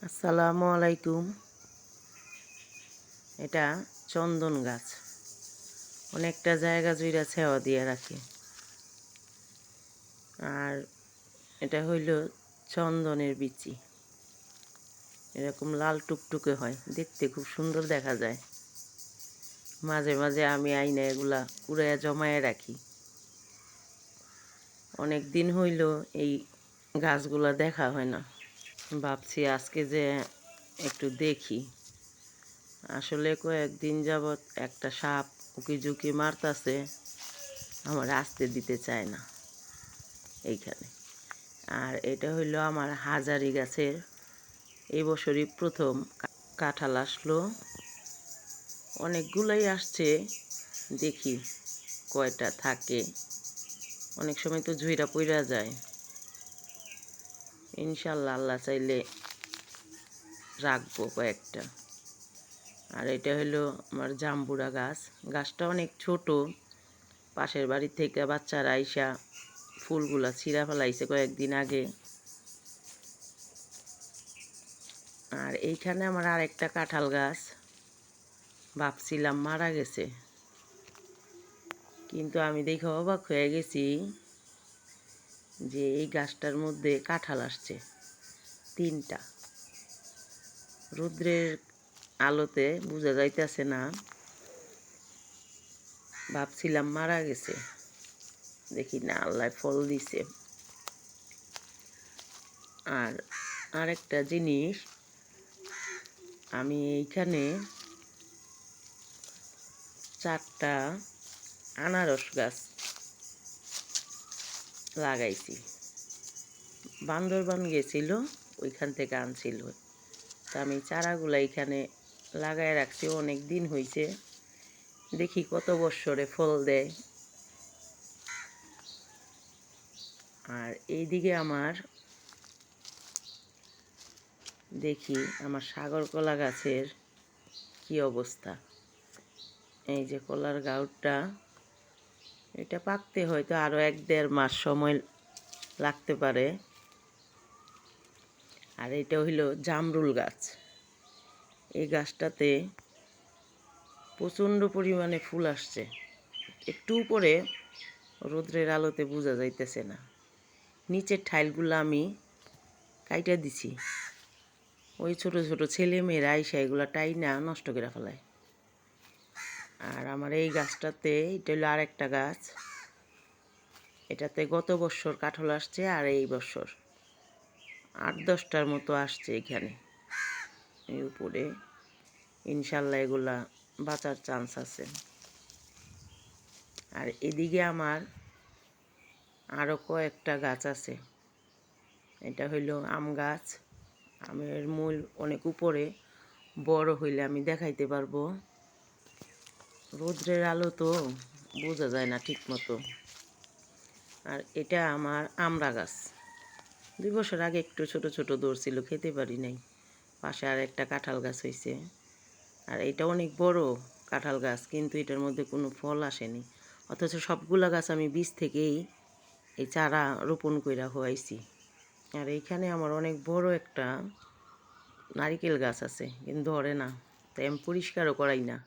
আসসালামু আলাইকুম। এটা চন্দন গাছ, অনেকটা জায়গা জুড়ে ছেওয়া দিয়ে রাখে। আর এটা হইল চন্দনের বিচি, এরকম লাল টুকটুকে হয়, দেখতে খুব সুন্দর দেখা যায়। মাঝে মাঝে আমি আইনা এগুলা কুড়াইয়া জমায়ে রাখি। অনেক দিন হইল এই গাছগুলা দেখা হয় না, ভাবছি আজকে যে একটু দেখি। আসলে কয়েকদিন যাবৎ একটা সাপ উকি ঝুঁকি মারতাছে, আমার আসতে দিতে চায় না এইখানে। আর এটা হইলো আমার হাজারি গাছের এই বছরই প্রথম কাঁঠাল আসলো। অনেকগুলাই আসছে, দেখি কয়টা থাকে। অনেক সময় তো ঝুইরা পইরা যায়। ইনশাল্লাহ আল্লাহ চাইলে রাখবো কয়েকটা। আর এটা হলো আমার জাম্বুরা গাছ। গাছটা অনেক ছোট, পাশের বাড়ি থেকে বাচ্চারা আইসা ফুলগুলা ছিঁড়া ফেলাইছে কয়েকদিন আগে। আর এইখানে আমার আরেকটা কাঁঠাল গাছ, ভাবছিলাম মারা গেছে, কিন্তু আমি দেখে অবাক হয়ে গেছি যে এই গাছটার মধ্যে কাঁঠাল আসছে 3টা। রৌদ্রের আলোতে বোঝা যাইতেছে না, ভাবছিলাম মারা গেছে, দেখি না আল্লাহ ফল দিছে। আর আরেকটা জিনিস, আমি এইখানে 4টা আনারস গাছ লাগাইছি। বান্দরবান গেছিল, ওইখান থেকে আনছিল। তা আমি চারাগুলা এখানে লাগায় রাখছি, অনেক দিন হয়েছে, দেখি কত বৎসরে ফল দেয়। আর এইদিকে আমার দেখি আমার সাগর কলা গাছের কি অবস্থা। এই যে কলার গাউটটা, এটা পাকতে হয়তো আরও 1-1.5 মাস সময় লাগতে পারে। আর এটা হইল জামরুল গাছ। এই গাছটাতে প্রচণ্ড পরিমাণে ফুল আসছে, একটু উপরে রোদ্রের আলোতে বোঝা যাইতেছে না। নিচের ঠাইলগুলো আমি কাইটা দিছি, ওই ছোট ছোট ছেলে মেয়েরা আইসা এগুলো টাইনা নষ্ট করে ফেলায়। আর আমার এই গাছটাতে, এটা হলো আরেকটা গাছ, এটাতে গত বছর কাঁঠাল আসছে, আর এই বছর 8-10টার মতো আসছে এখানে এই উপরে। ইনশাল্লাহ এগুলা বাঁচার চান্স আছে। আর এদিকে আমার আরও কয়েকটা গাছ আছে। এটা হইল আম গাছ, আমের মূল অনেক উপরে, বড় হইলে আমি দেখাইতে পারবো। রৌদ্রের আলো তো বোঝা যায় না ঠিক মতো। আর এটা আমার আমড়া গাছ, 2 বছর আগে একটু ছোট ছোট ধরছিল, খেতে পারি নাই। পাশে আর একটা কাঁঠাল গাছ হয়েছে। আর এটা অনেক বড় কাঁঠাল গাছ, কিন্তু এটার মধ্যে কোনো ফল আসেনি। অথচ সবগুলা গাছ আমি বীজ থেকেই এই চারা রোপণ কইরা হওয়াইছি। আর এইখানে আমার অনেক বড় একটা নারিকেল গাছ আছে, কিন্তু ধরে না, তাই আমি পরিষ্কারও করাই না।